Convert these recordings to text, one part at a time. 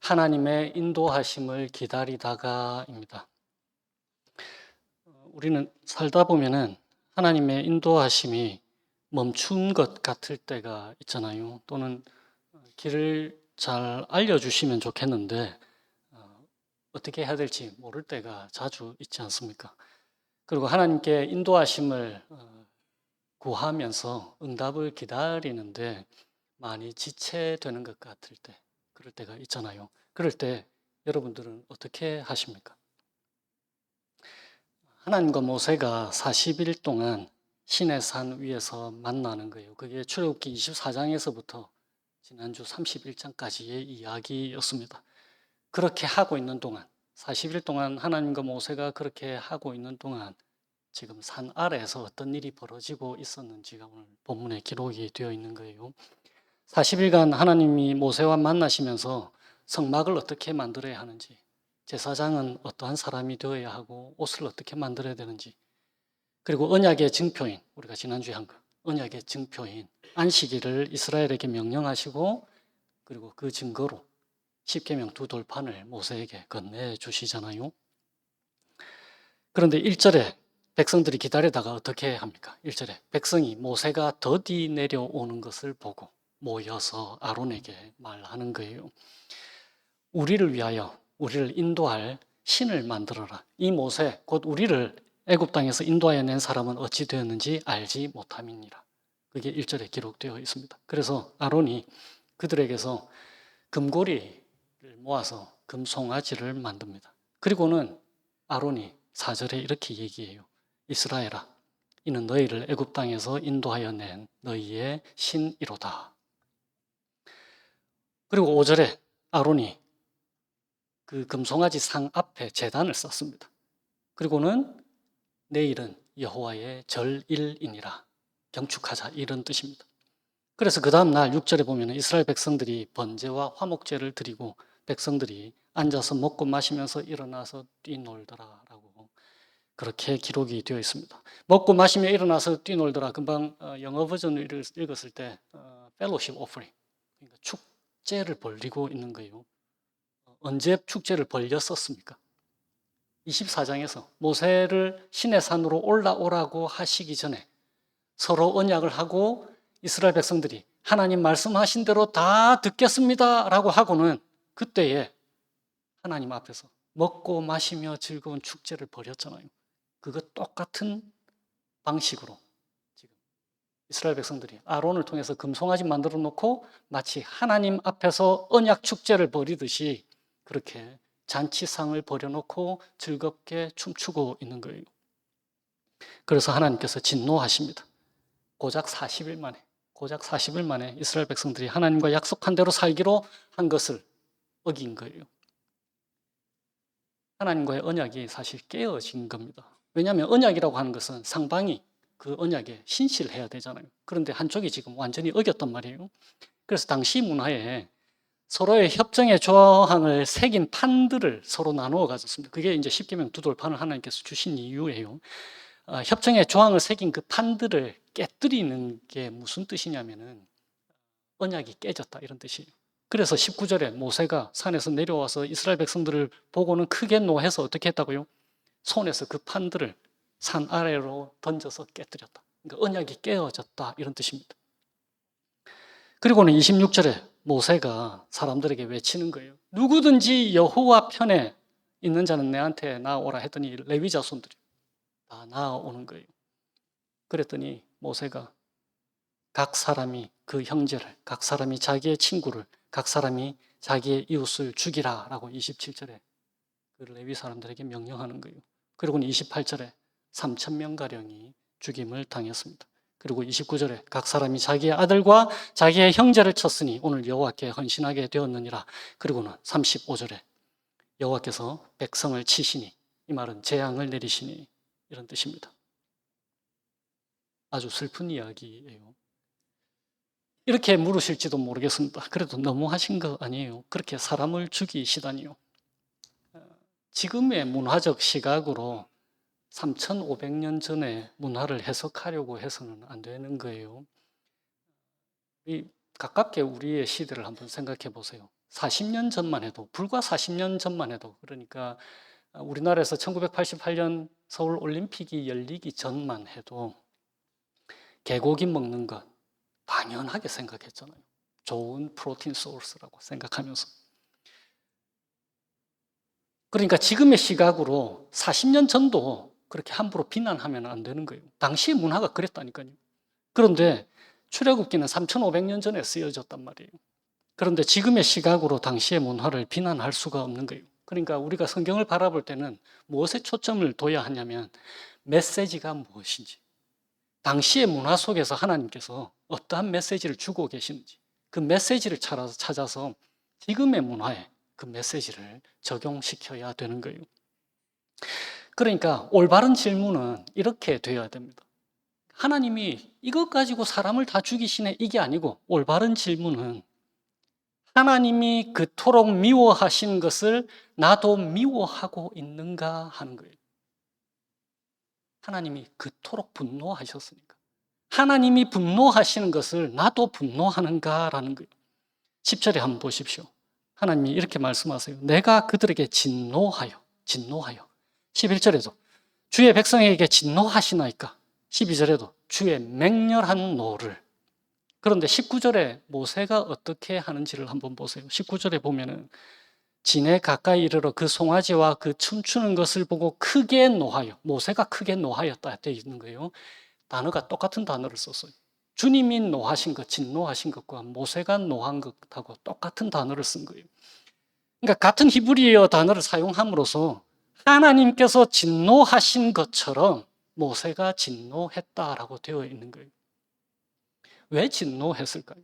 하나님의 인도하심을 기다리다가입니다. 우리는 살다 보면은 하나님의 인도하심이 멈춘 것 같을 때가 있잖아요. 또는 길을 잘 알려주시면 좋겠는데 어떻게 해야 될지 모를 때가 자주 있지 않습니까? 그리고 하나님께 인도하심을 구하면서 응답을 기다리는데 많이 지체되는 것 같을 때, 그럴 때가 있잖아요. 그럴 때 여러분들은 어떻게 하십니까? 하나님과 모세가 40일 동안 시내산 위에서 만나는 거예요. 그게 출애굽기 24장에서부터 지난주 31장까지의 이야기였습니다. 그렇게 하고 있는 동안, 40일 동안 하나님과 모세가 그렇게 하고 있는 동안 지금 산 아래에서 어떤 일이 벌어지고 있었는지가 오늘 본문에 기록이 되어 있는 거예요. 40일간 하나님이 모세와 만나시면서 성막을 어떻게 만들어야 하는지, 제사장은 어떠한 사람이 되어야 하고 옷을 어떻게 만들어야 되는지, 그리고 언약의 증표인, 우리가 지난주에 한 거, 언약의 증표인 안식일을 이스라엘에게 명령하시고, 그리고 그 증거로 십계명 두 돌판을 모세에게 건네주시잖아요. 그런데 1절에 백성들이 기다리다가 어떻게 합니까? 1절에 백성이 모세가 더디 내려오는 것을 보고 모여서 아론에게 말하는 거예요. 우리를 위하여 우리를 인도할 신을 만들어라. 이 모세 곧 우리를 애굽 땅에서 인도하여 낸 사람은 어찌 되었는지 알지 못함이니라. 그게 1절에 기록되어 있습니다. 그래서 아론이 그들에게서 금고리를 모아서 금송아지를 만듭니다. 그리고는 아론이 4절에 이렇게 얘기해요. 이스라엘아, 이는 너희를 애굽 땅에서 인도하여 낸 너희의 신이로다. 그리고 5절에 아론이 그 금송아지 상 앞에 제단을 쌓습니다. 그리고는 내일은 여호와의 절일이니라, 경축하자, 이런 뜻입니다. 그래서 그 다음 날 6절에 보면 이스라엘 백성들이 번제와 화목제를 드리고 백성들이 앉아서 먹고 마시면서 일어나서 뛰놀더라라고 그렇게 기록이 되어 있습니다. 먹고 마시며 일어나서 뛰놀더라. 금방 영어 버전을 읽었을 때 fellowship offering, 그러니까 축제를 벌이고 있는 거예요. 언제 축제를 벌였었습니까? 24장에서 모세를 시내산으로 올라오라고 하시기 전에 서로 언약을 하고 이스라엘 백성들이 하나님 말씀하신 대로 다 듣겠습니다 라고 하고는 그때에 하나님 앞에서 먹고 마시며 즐거운 축제를 벌였잖아요. 그거 똑같은 방식으로 지금 이스라엘 백성들이 아론을 통해서 금송아지 만들어 놓고 마치 하나님 앞에서 언약 축제를 벌이듯이 그렇게 잔치상을 벌여놓고 즐겁게 춤추고 있는 거예요. 그래서 하나님께서 진노하십니다. 고작 40일 만에 이스라엘 백성들이 하나님과 약속한 대로 살기로 한 것을 어긴 거예요. 하나님과의 언약이 사실 깨어진 겁니다. 왜냐하면 언약이라고 하는 것은 상방이 그 언약에 신실해야 되잖아요. 그런데 한쪽이 지금 완전히 어겼단 말이에요. 그래서 당시 문화에 서로의 협정의 조항을 새긴 판들을 서로 나누어 가졌습니다. 그게 이제 십계명 두 돌판을 하나님께서 주신 이유예요. 협정의 조항을 새긴 그 판들을 깨뜨리는 게 무슨 뜻이냐면은 언약이 깨졌다 이런 뜻이에요. 그래서 19절에 모세가 산에서 내려와서 이스라엘 백성들을 보고는 크게 노해서 어떻게 했다고요? 손에서 그 판들을 산 아래로 던져서 깨뜨렸다. 그러니까 언약이 깨어졌다 이런 뜻입니다. 그리고는 26절에 모세가 사람들에게 외치는 거예요. 누구든지 여호와 편에 있는 자는 내한테 나오라 했더니 레위 자손들이 다 나오는 거예요. 그랬더니 모세가 각 사람이 그 형제를, 각 사람이 자기의 친구를, 각 사람이 자기의 이웃을 죽이라 라고 27절에 그 레위 사람들에게 명령하는 거예요. 그리고는 28절에 3,000명가량이 죽임을 당했습니다. 그리고 29절에 각 사람이 자기의 아들과 자기의 형제를 쳤으니 오늘 여호와께 헌신하게 되었느니라. 그리고는 35절에 여호와께서 백성을 치시니, 이 말은 재앙을 내리시니 이런 뜻입니다. 아주 슬픈 이야기예요. 이렇게 물으실지도 모르겠습니다. 그래도 너무하신 거 아니에요? 그렇게 사람을 죽이시다니요. 지금의 문화적 시각으로 3,500년 전의 문화를 해석하려고 해서는 안 되는 거예요. 가깝게 우리의 시대를 한번 생각해 보세요. 40년 전만 해도, 불과 40년 전만 해도, 그러니까 우리나라에서 1988년 서울 올림픽이 열리기 전만 해도 개고기 먹는 것 당연하게 생각했잖아요. 좋은 프로틴 소스라고 생각하면서. 그러니까 지금의 시각으로 40년 전도 그렇게 함부로 비난하면 안 되는 거예요. 당시의 문화가 그랬다니까요. 그런데 출애굽기는 3,500년 전에 쓰여졌단 말이에요. 그런데 지금의 시각으로 당시의 문화를 비난할 수가 없는 거예요. 그러니까 우리가 성경을 바라볼 때는 무엇에 초점을 둬야 하냐면 메시지가 무엇인지, 당시의 문화 속에서 하나님께서 어떠한 메시지를 주고 계시는지 그 메시지를 찾아서 지금의 문화에 그 메시지를 적용시켜야 되는 거예요. 그러니까 올바른 질문은 이렇게 되어야 됩니다. 하나님이 이것 가지고 사람을 다 죽이시네, 이게 아니고 올바른 질문은 하나님이 그토록 미워하신 것을 나도 미워하고 있는가 하는 거예요. 하나님이 그토록 분노하셨으니까 하나님이 분노하시는 것을 나도 분노하는가라는 거예요. 10절에 한번 보십시오. 하나님이 이렇게 말씀하세요. 내가 그들에게 진노하여 11절에도 주의 백성에게 진노하시나이까. 12절에도 주의 맹렬한 노를. 그런데 19절에 모세가 어떻게 하는지를 한번 보세요. 19절에 보면은 진에 가까이 이르러 그 송아지와 그 춤추는 것을 보고 크게 노하여, 모세가 크게 노하였다 되어 있는 거예요. 단어가 똑같은 단어를 썼어요. 주님이 노하신 것, 진노하신 것과 모세가 노한 것하고 똑같은 단어를 쓴 거예요. 그러니까 같은 히브리어 단어를 사용함으로써 하나님께서 진노하신 것처럼 모세가 진노했다라고 되어 있는 거예요. 왜 진노했을까요?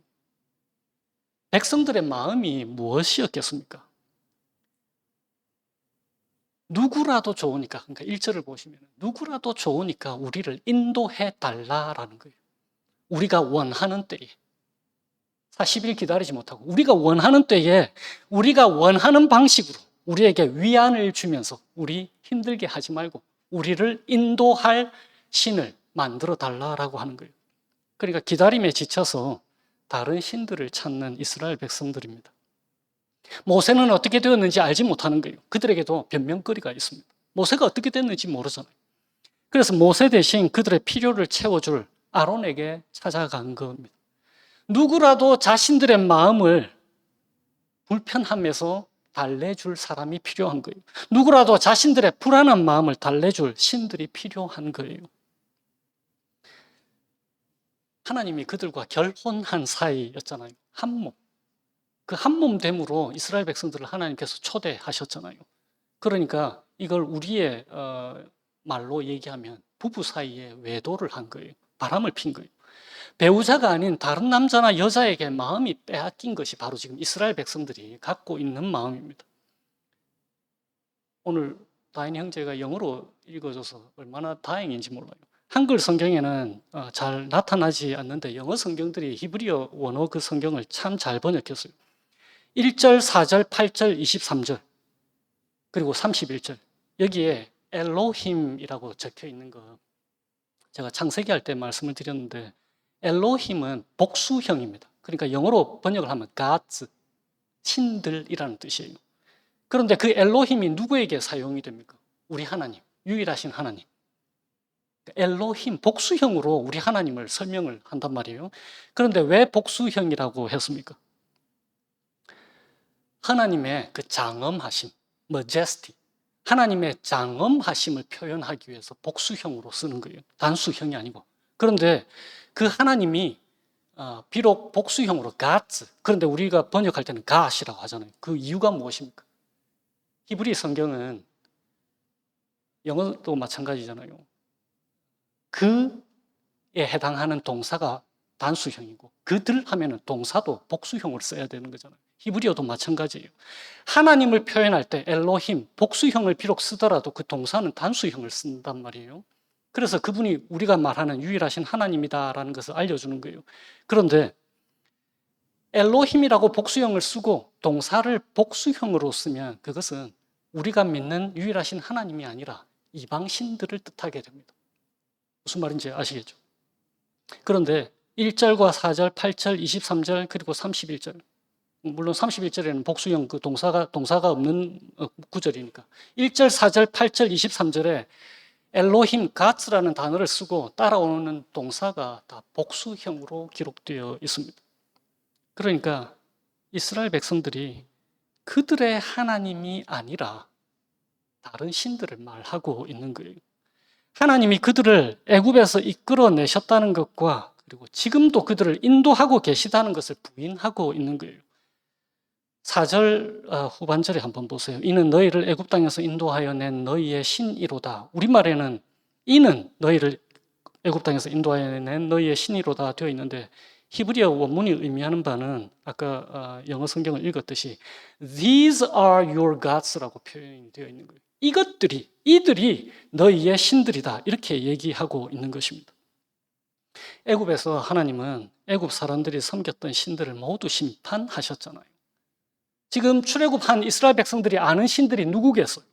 백성들의 마음이 무엇이었겠습니까? 누구라도 좋으니까, 그러니까 1절을 보시면 누구라도 좋으니까 우리를 인도해 달라라는 거예요. 우리가 원하는 때에 40일 기다리지 못하고 우리가 원하는 때에 우리가 원하는 방식으로 우리에게 위안을 주면서 우리 힘들게 하지 말고 우리를 인도할 신을 만들어 달라라고 하는 거예요. 그러니까 기다림에 지쳐서 다른 신들을 찾는 이스라엘 백성들입니다. 모세는 어떻게 되었는지 알지 못하는 거예요. 그들에게도 변명거리가 있습니다. 모세가 어떻게 됐는지 모르잖아요. 그래서 모세 대신 그들의 필요를 채워줄 아론에게 찾아간 겁니다. 누구라도 자신들의 마음을 불편함에서 달래줄 사람이 필요한 거예요. 누구라도 자신들의 불안한 마음을 달래줄 신들이 필요한 거예요. 하나님이 그들과 결혼한 사이였잖아요. 한 몸. 그 한 몸됨으로 이스라엘 백성들을 하나님께서 초대하셨잖아요. 그러니까 이걸 우리의 말로 얘기하면 부부 사이에 외도를 한 거예요. 바람을 핀 거예요. 배우자가 아닌 다른 남자나 여자에게 마음이 빼앗긴 것이 바로 지금 이스라엘 백성들이 갖고 있는 마음입니다. 오늘 다인 형제가 영어로 읽어줘서 얼마나 다행인지 몰라요. 한글 성경에는 잘 나타나지 않는데 영어 성경들이 히브리어 원어 그 성경을 참 잘 번역했어요. 1절, 4절, 8절, 23절 그리고 31절 여기에 엘로힘이라고 적혀 있는 거 제가 창세기 할 때 말씀을 드렸는데 엘로힘은 복수형입니다. 그러니까 영어로 번역을 하면 gods, 신들이라는 뜻이에요. 그런데 그 엘로힘이 누구에게 사용이 됩니까? 우리 하나님, 유일하신 하나님. 엘로힘, 복수형으로 우리 하나님을 설명을 한단 말이에요. 그런데 왜 복수형이라고 했습니까? 하나님의 그 장엄하심, majesty, 하나님의 장엄하심을 표현하기 위해서 복수형으로 쓰는 거예요. 단수형이 아니고. 그런데 그 하나님이 비록 복수형으로 gods, 그런데 우리가 번역할 때는 god이라고 하잖아요. 그 이유가 무엇입니까? 히브리 성경은 영어도 마찬가지잖아요. 그에 해당하는 동사가 단수형이고 그들 하면은 동사도 복수형으로 써야 되는 거잖아요. 히브리어도 마찬가지예요. 하나님을 표현할 때 엘로힘, 복수형을 비록 쓰더라도 그 동사는 단수형을 쓴단 말이에요. 그래서 그분이 우리가 말하는 유일하신 하나님이다라는 것을 알려주는 거예요. 그런데 엘로힘이라고 복수형을 쓰고 동사를 복수형으로 쓰면 그것은 우리가 믿는 유일하신 하나님이 아니라 이방신들을 뜻하게 됩니다. 무슨 말인지 아시겠죠? 그런데 1절과 4절, 8절, 23절 그리고 31절 물론 31절에는 복수형 그 동사가 없는 구절이니까. 1절, 4절, 8절, 23절에 엘로힘, 가츠라는 단어를 쓰고 따라오는 동사가 다 복수형으로 기록되어 있습니다. 그러니까 이스라엘 백성들이 그들의 하나님이 아니라 다른 신들을 말하고 있는 거예요. 하나님이 그들을 애굽에서 이끌어내셨다는 것과 그리고 지금도 그들을 인도하고 계시다는 것을 부인하고 있는 거예요. 4절 후반절에 한번 보세요. 이는 너희를 애굽 땅에서 인도하여 낸 너희의 신이로다. 우리말에는 이는 너희를 애굽 땅에서 인도하여 낸 너희의 신이로다 되어 있는데 히브리어 원문이 의미하는 바는 아까 영어 성경을 읽었듯이 These are your gods라고 표현이 되어 있는 거예요. 이들이 너희의 신들이다. 이렇게 얘기하고 있는 것입니다. 애굽에서 하나님은 애굽 사람들이 섬겼던 신들을 모두 심판하셨잖아요. 지금 출애굽한 이스라엘 백성들이 아는 신들이 누구겠어요?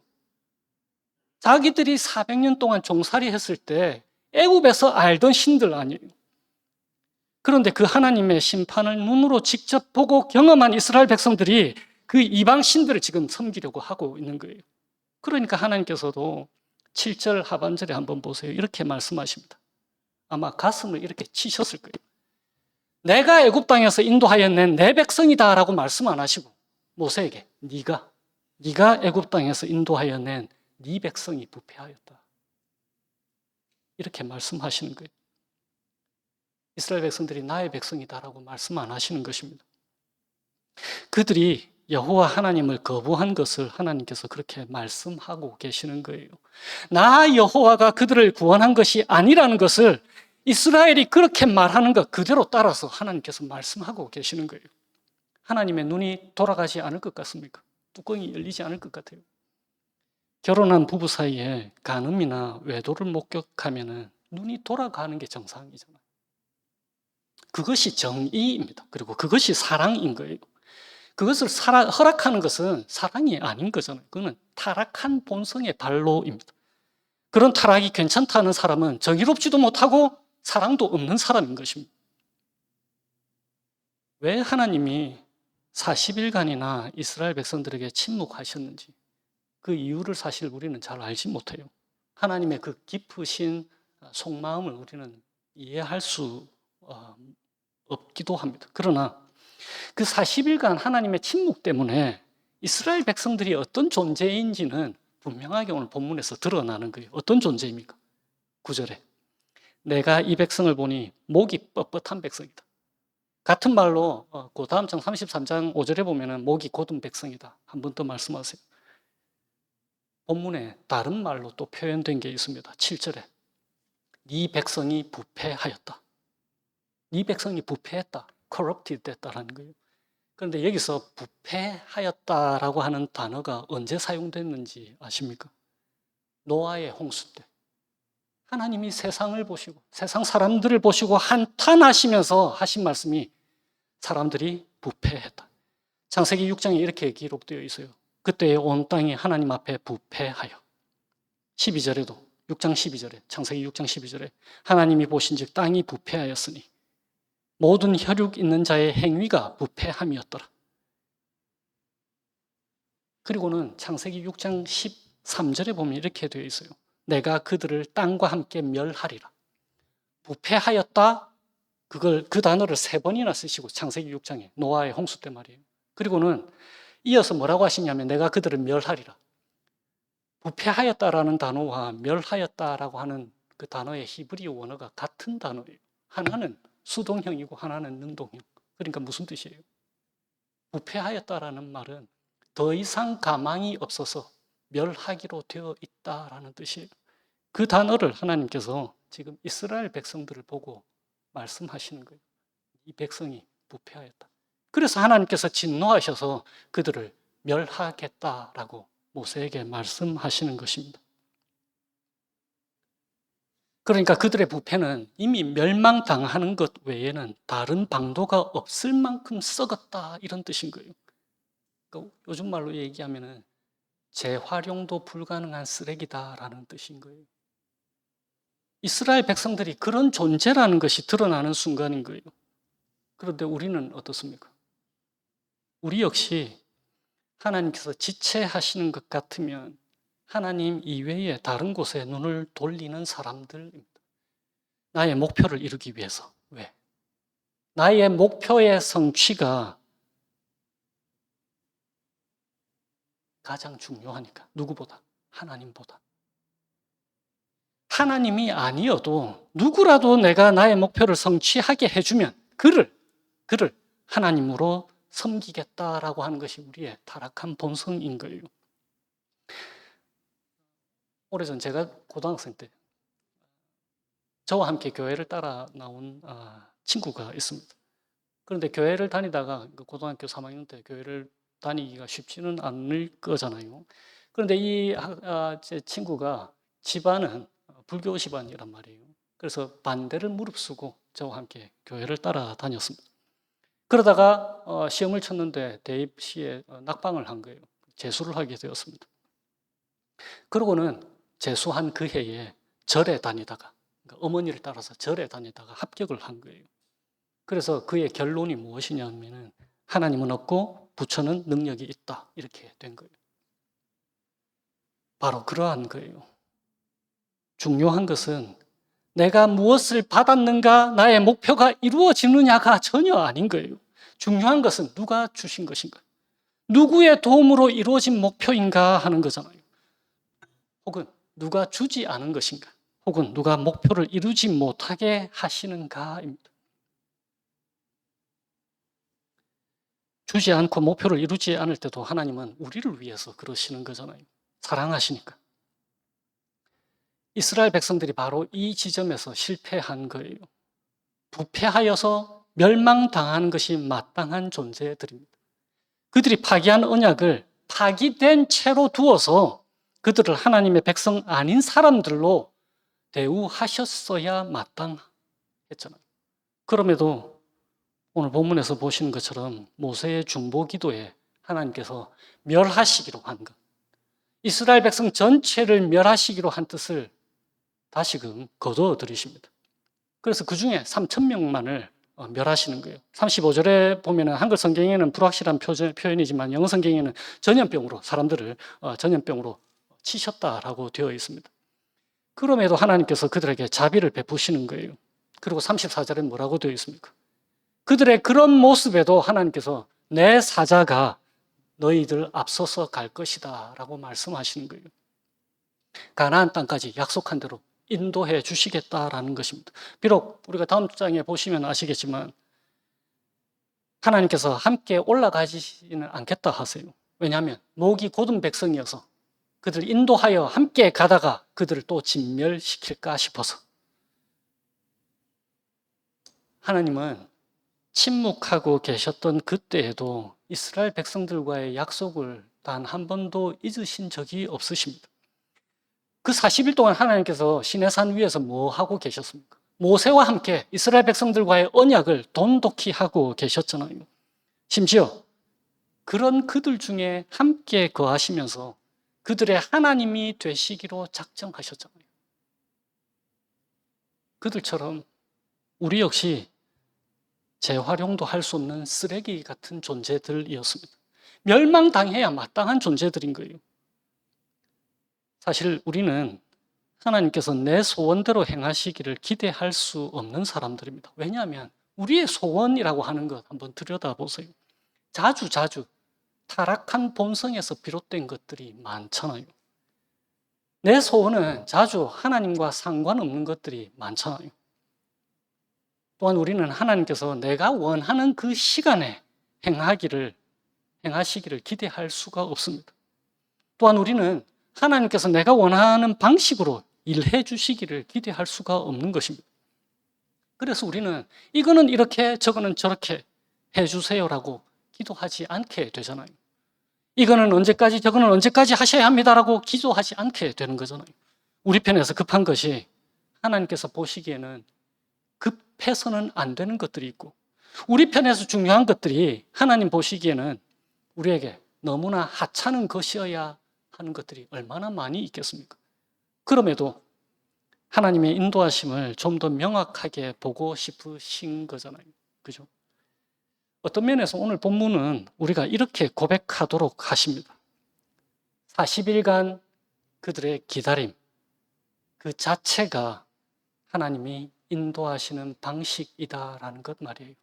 자기들이 400년 동안 종살이 했을 때 애굽에서 알던 신들 아니에요. 그런데 그 하나님의 심판을 눈으로 직접 보고 경험한 이스라엘 백성들이 그 이방 신들을 지금 섬기려고 하고 있는 거예요. 그러니까 하나님께서도 7절 하반절에 한번 보세요. 이렇게 말씀하십니다. 아마 가슴을 이렇게 치셨을 거예요. 내가 애굽 땅에서 인도하여 낸 내 백성이다라고 말씀 안 하시고 모세에게 네가 애굽 땅에서 인도하여 낸 네 백성이 부패하였다. 이렇게 말씀하시는 거예요. 이스라엘 백성들이 나의 백성이다라고 말씀 안 하시는 것입니다. 그들이 여호와 하나님을 거부한 것을 하나님께서 그렇게 말씀하고 계시는 거예요. 나 여호와가 그들을 구원한 것이 아니라는 것을 이스라엘이 그렇게 말하는 것 그대로 따라서 하나님께서 말씀하고 계시는 거예요. 하나님의 눈이 돌아가지 않을 것 같습니까? 뚜껑이 열리지 않을 것 같아요. 결혼한 부부 사이에 간음이나 외도를 목격하면 눈이 돌아가는 게 정상이잖아요. 그것이 정의입니다. 그리고 그것이 사랑인 거예요. 그것을 허락하는 것은 사랑이 아닌 거잖아요. 그거는 타락한 본성의 발로입니다. 그런 타락이 괜찮다는 사람은 정의롭지도 못하고 사랑도 없는 사람인 것입니다. 왜 하나님이 40일간이나 이스라엘 백성들에게 침묵하셨는지 그 이유를 사실 우리는 잘 알지 못해요. 하나님의 그 깊으신 속마음을 우리는 이해할 수 없기도 합니다. 그러나 그 40일간 하나님의 침묵 때문에 이스라엘 백성들이 어떤 존재인지는 분명하게 오늘 본문에서 드러나는 거예요. 어떤 존재입니까? 9절에 내가 이 백성을 보니 목이 뻣뻣한 백성이다. 같은 말로 그 다음 장 33장 5절에 보면 목이 곧은 백성이다. 한 번 더 말씀하세요. 본문에 다른 말로 또 표현된 게 있습니다. 7절에 네 백성이 부패하였다. 네 백성이 부패했다. corrupted 됐다라는 거예요. 그런데 여기서 부패하였다라고 하는 단어가 언제 사용됐는지 아십니까? 노아의 홍수 때. 하나님이 세상을 보시고 세상 사람들을 보시고 한탄하시면서 하신 말씀이 사람들이 부패했다. 창세기 6장에 이렇게 기록되어 있어요. 그때 온 땅이 하나님 앞에 부패하여 12절에도 6장 12절에 창세기 6장 12절에 하나님이 보신즉 땅이 부패하였으니 모든 혈육 있는 자의 행위가 부패함이었더라. 그리고는 창세기 6장 13절에 보면 이렇게 되어 있어요. 내가 그들을 땅과 함께 멸하리라. 부패하였다. 그 단어를 3번이나 쓰시고 창세기 6장에 노아의 홍수 때 말이에요. 그리고는 이어서 뭐라고 하시냐면 내가 그들을 멸하리라. 부패하였다라는 단어와 멸하였다라고 하는 그 단어의 히브리 원어가 같은 단어예요. 하나는 수동형이고 하나는 능동형. 그러니까 무슨 뜻이에요? 부패하였다라는 말은 더 이상 가망이 없어서 멸하기로 되어 있다라는 뜻이에요. 그 단어를 하나님께서 지금 이스라엘 백성들을 보고 말씀하시는 거예요. 이 백성이 부패하였다. 그래서 하나님께서 진노하셔서 그들을 멸하겠다라고 모세에게 말씀하시는 것입니다. 그러니까 그들의 부패는 이미 멸망당하는 것 외에는 다른 방도가 없을 만큼 썩었다 이런 뜻인 거예요. 그러니까 요즘 말로 얘기하면 재활용도 불가능한 쓰레기다라는 뜻인 거예요. 이스라엘 백성들이 그런 존재라는 것이 드러나는 순간인 거예요. 그런데 우리는 어떻습니까? 우리 역시 하나님께서 지체하시는 것 같으면 하나님 이외에 다른 곳에 눈을 돌리는 사람들입니다. 나의 목표를 이루기 위해서. 왜? 나의 목표의 성취가 가장 중요하니까. 누구보다? 하나님보다. 하나님이 아니어도 누구라도 내가 나의 목표를 성취하게 해주면 그를 하나님으로 섬기겠다라고 하는 것이 우리의 타락한 본성인 거예요. 오래전 제가 고등학생 때 저와 함께 교회를 따라 나온 친구가 있습니다. 그런데 교회를 다니다가 고등학교 3학년 때 교회를 다니기가 쉽지는 않을 거잖아요. 그런데 제 친구가 집안은 불교 집안이란 말이에요. 그래서 반대를 무릅쓰고 저와 함께 교회를 따라 다녔습니다. 그러다가 시험을 쳤는데 대입 시에 낙방을 한 거예요. 재수를 하게 되었습니다. 그러고는 재수한 그 해에 절에 다니다가, 그러니까 어머니를 따라서 절에 다니다가 합격을 한 거예요. 그래서 그의 결론이 무엇이냐면 하나님은 없고 부처는 능력이 있다, 이렇게 된 거예요. 바로 그러한 거예요. 중요한 것은 내가 무엇을 받았는가, 나의 목표가 이루어지느냐가 전혀 아닌 거예요. 중요한 것은 누가 주신 것인가, 누구의 도움으로 이루어진 목표인가 하는 거잖아요. 혹은 누가 주지 않은 것인가, 혹은 누가 목표를 이루지 못하게 하시는가입니다. 주지 않고 목표를 이루지 않을 때도 하나님은 우리를 위해서 그러시는 거잖아요. 사랑하시니까. 이스라엘 백성들이 바로 이 지점에서 실패한 거예요. 부패하여서 멸망당하는 것이 마땅한 존재들입니다. 그들이 파기한 언약을 파기된 채로 두어서 그들을 하나님의 백성 아닌 사람들로 대우하셨어야 마땅했잖아요. 그럼에도 오늘 본문에서 보시는 것처럼 모세의 중보 기도에 하나님께서 멸하시기로 한 것, 이스라엘 백성 전체를 멸하시기로 한 뜻을 다시금 거두어들이십니다. 그래서 그 중에 3,000명만을 멸하시는 거예요. 35절에 보면 한글 성경에는 불확실한 표현이지만 영어 성경에는 전염병으로 사람들을 전염병으로 치셨다라고 되어 있습니다. 그럼에도 하나님께서 그들에게 자비를 베푸시는 거예요. 그리고 34절에 뭐라고 되어 있습니까? 그들의 그런 모습에도 하나님께서 내 사자가 너희들 앞서서 갈 것이다 라고 말씀하시는 거예요. 가나안 땅까지 약속한 대로 인도해 주시겠다라는 것입니다. 비록 우리가 다음 장에 보시면 아시겠지만 하나님께서 함께 올라가지는 않겠다 하세요. 왜냐하면 목이 곧은 백성이어서 그들을 인도하여 함께 가다가 그들을 또 진멸시킬까 싶어서. 하나님은 침묵하고 계셨던 그때에도 이스라엘 백성들과의 약속을 단 한 번도 잊으신 적이 없으십니다. 그 40일 동안 하나님께서 시내산 위에서 뭐 하고 계셨습니까? 모세와 함께 이스라엘 백성들과의 언약을 돈독히 하고 계셨잖아요. 심지어 그런 그들 중에 함께 거하시면서 그들의 하나님이 되시기로 작정하셨잖아요. 그들처럼 우리 역시 재활용도 할 수 없는 쓰레기 같은 존재들이었습니다. 멸망당해야 마땅한 존재들인 거예요. 사실 우리는 하나님께서 내 소원대로 행하시기를 기대할 수 없는 사람들입니다. 왜냐하면 우리의 소원이라고 하는 것 한번 들여다보세요. 자주 타락한 본성에서 비롯된 것들이 많잖아요. 내 소원은 자주 하나님과 상관없는 것들이 많잖아요. 또한 우리는 하나님께서 내가 원하는 그 시간에 행하시기를 기대할 수가 없습니다. 또한 우리는 하나님께서 내가 원하는 방식으로 일해 주시기를 기대할 수가 없는 것입니다. 그래서 우리는 이거는 이렇게 저거는 저렇게 해주세요라고 기도하지 않게 되잖아요. 이거는 언제까지 저거는 언제까지 하셔야 합니다라고 기도하지 않게 되는 거잖아요. 우리 편에서 급한 것이 하나님께서 보시기에는 급해서는 안 되는 것들이 있고, 우리 편에서 중요한 것들이 하나님 보시기에는 우리에게 너무나 하찮은 것이어야 하는 것들이 얼마나 많이 있겠습니까? 그럼에도 하나님의 인도하심을 좀 더 명확하게 보고 싶으신 거잖아요. 그죠? 어떤 면에서 오늘 본문은 우리가 이렇게 고백하도록 하십니다. 40일간 그들의 기다림, 그 자체가 하나님이 인도하시는 방식이다라는 것 말이에요.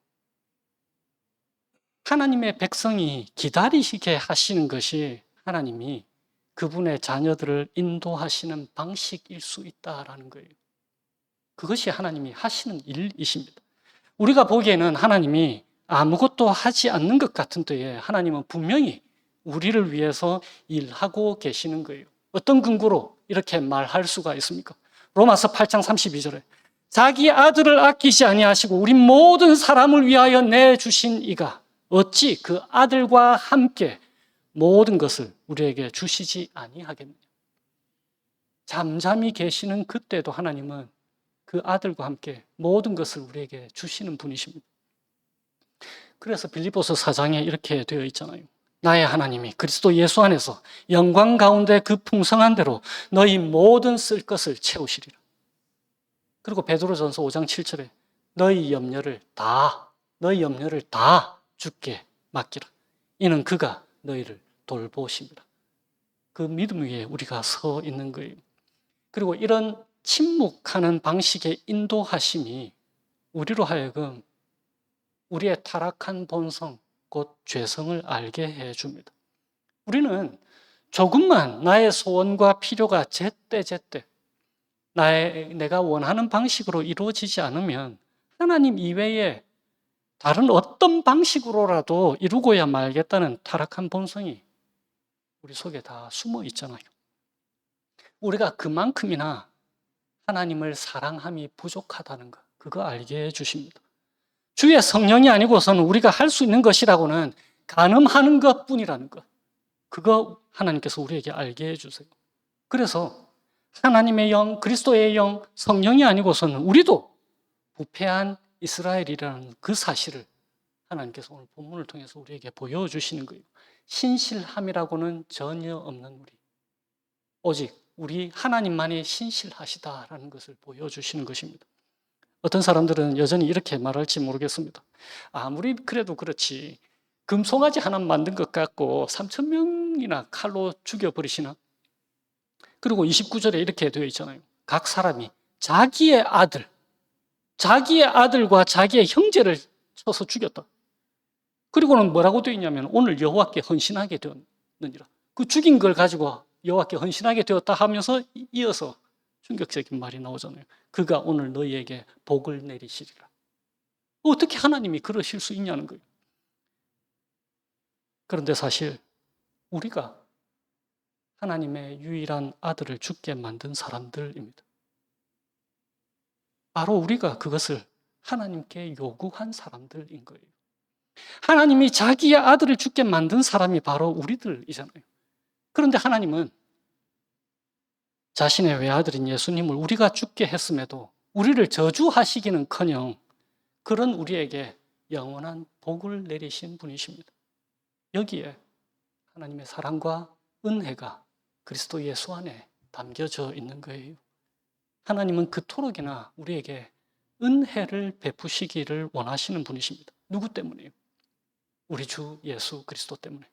하나님의 백성이 기다리시게 하시는 것이 하나님이 그분의 자녀들을 인도하시는 방식일 수 있다라는 거예요. 그것이 하나님이 하시는 일이십니다. 우리가 보기에는 하나님이 아무것도 하지 않는 것 같은 때에 하나님은 분명히 우리를 위해서 일하고 계시는 거예요. 어떤 근거로 이렇게 말할 수가 있습니까? 로마서 8장 32절에 자기 아들을 아끼지 아니하시고 우리 모든 사람을 위하여 내주신 이가 어찌 그 아들과 함께 모든 것을 우리에게 주시지 아니하겠느냐. 잠잠히 계시는 그때도 하나님은 그 아들과 함께 모든 것을 우리에게 주시는 분이십니다. 그래서 빌립보서 4장에 이렇게 되어 있잖아요. 나의 하나님이 그리스도 예수 안에서 영광 가운데 그 풍성한 대로 너희 모든 쓸 것을 채우시리라. 그리고 베드로전서 5장 7절에 너희 염려를 다 주께 맡기라. 이는 그가 너희를 돌보십니다. 그 믿음 위에 우리가 서 있는 거예요. 그리고 이런 침묵하는 방식의 인도하심이 우리로 하여금 우리의 타락한 본성, 곧 죄성을 알게 해줍니다. 우리는 조금만 나의 소원과 필요가 제때제때 내가 원하는 방식으로 이루어지지 않으면 하나님 이외에 다른 어떤 방식으로라도 이루고야 말겠다는 타락한 본성이 우리 속에 다 숨어 있잖아요. 우리가 그만큼이나 하나님을 사랑함이 부족하다는 것, 그거 알게 해주십니다. 주의 성령이 아니고서는 우리가 할 수 있는 것이라고는 간음하는 것뿐이라는 것, 그거 하나님께서 우리에게 알게 해주세요. 그래서 하나님의 영, 그리스도의 영, 성령이 아니고서는 우리도 부패한 이스라엘이라는 그 사실을 하나님께서 오늘 본문을 통해서 우리에게 보여주시는 거예요. 신실함이라고는 전혀 없는 우리, 오직 우리 하나님만이 신실하시다라는 것을 보여주시는 것입니다. 어떤 사람들은 여전히 이렇게 말할지 모르겠습니다. 아무리 그래도 그렇지 금송아지 하나 만든 것 같고 3,000명이나 칼로 죽여버리시나? 그리고 29절에 이렇게 되어 있잖아요. 각 사람이 자기의 아들과 자기의 형제를 쳐서 죽였다. 그리고는 뭐라고 되어 있냐면 오늘 여호와께 헌신하게 되었느니라. 그 죽인 걸 가지고 여호와께 헌신하게 되었다 하면서 이어서 충격적인 말이 나오잖아요. 그가 오늘 너희에게 복을 내리시리라. 어떻게 하나님이 그러실 수 있냐는 거예요. 그런데 사실 우리가 하나님의 유일한 아들을 죽게 만든 사람들입니다. 바로 우리가 그것을 하나님께 요구한 사람들인 거예요. 하나님이 자기의 아들을 죽게 만든 사람이 바로 우리들이잖아요. 그런데 하나님은 자신의 외아들인 예수님을 우리가 죽게 했음에도 우리를 저주하시기는커녕 그런 우리에게 영원한 복을 내리신 분이십니다. 여기에 하나님의 사랑과 은혜가 그리스도 예수 안에 담겨져 있는 거예요. 하나님은 그토록이나 우리에게 은혜를 베푸시기를 원하시는 분이십니다. 누구 때문에요? 우리 주 예수 그리스도 때문에.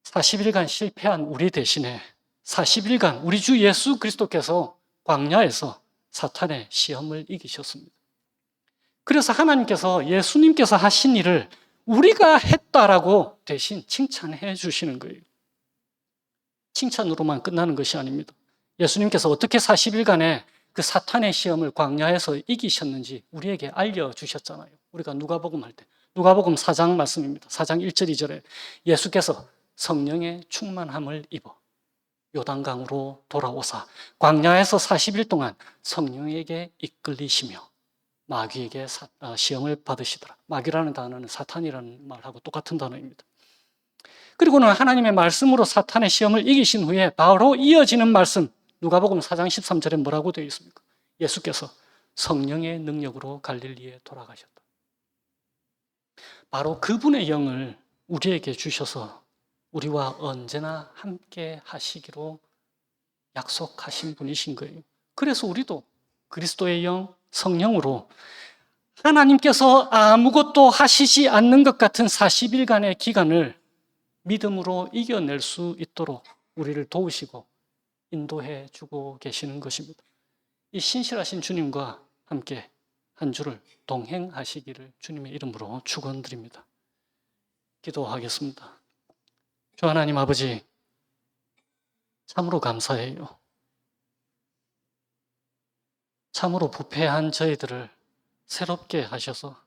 40일간 실패한 우리 대신에 40일간 우리 주 예수 그리스도께서 광야에서 사탄의 시험을 이기셨습니다. 그래서 하나님께서 예수님께서 하신 일을 우리가 했다라고 대신 칭찬해 주시는 거예요. 칭찬으로만 끝나는 것이 아닙니다. 예수님께서 어떻게 40일간의 그 사탄의 시험을 광야에서 이기셨는지 우리에게 알려주셨잖아요. 우리가 누가복음 할 때. 누가복음 4장 말씀입니다. 4장 1절 2절에 예수께서 성령의 충만함을 입어 요단강으로 돌아오사 광야에서 40일 동안 성령에게 이끌리시며 마귀에게 시험을 받으시더라. 마귀라는 단어는 사탄이라는 말하고 똑같은 단어입니다. 그리고는 하나님의 말씀으로 사탄의 시험을 이기신 후에 바로 이어지는 말씀, 누가복음 4장 13절에 뭐라고 되어 있습니까? 예수께서 성령의 능력으로 갈릴리에 돌아가셨다. 바로 그분의 영을 우리에게 주셔서 우리와 언제나 함께 하시기로 약속하신 분이신 거예요. 그래서 우리도 그리스도의 영, 성령으로 하나님께서 아무것도 하시지 않는 것 같은 40일간의 기간을 믿음으로 이겨낼 수 있도록 우리를 도우시고 인도해 주고 계시는 것입니다. 이 신실하신 주님과 함께 한 주를 동행하시기를 주님의 이름으로 축원드립니다. 기도하겠습니다. 주 하나님 아버지, 참으로 감사해요. 참으로 부패한 저희들을 새롭게 하셔서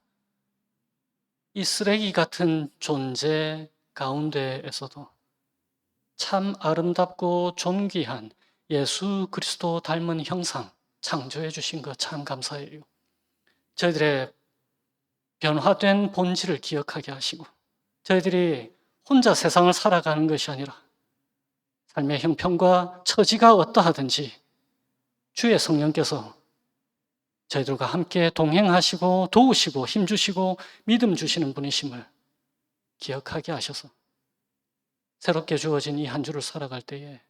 이 쓰레기 같은 존재 가운데에서도 참 아름답고 존귀한 예수 그리스도 닮은 형상 창조해 주신 것 참 감사해요. 저희들의 변화된 본질을 기억하게 하시고 저희들이 혼자 세상을 살아가는 것이 아니라 삶의 형편과 처지가 어떠하든지 주의 성령께서 저희들과 함께 동행하시고 도우시고 힘주시고 믿음 주시는 분이심을 기억하게 하셔서 새롭게 주어진 이 한 주를 살아갈 때에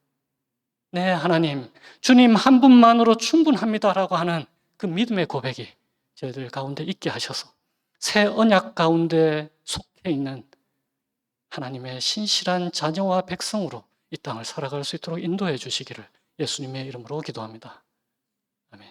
네, 하나님, 주님 한 분만으로 충분합니다라고 하는 그 믿음의 고백이 저희들 가운데 있게 하셔서 새 언약 가운데 속해 있는 하나님의 신실한 자녀와 백성으로 이 땅을 살아갈 수 있도록 인도해 주시기를 예수님의 이름으로 기도합니다. 아멘.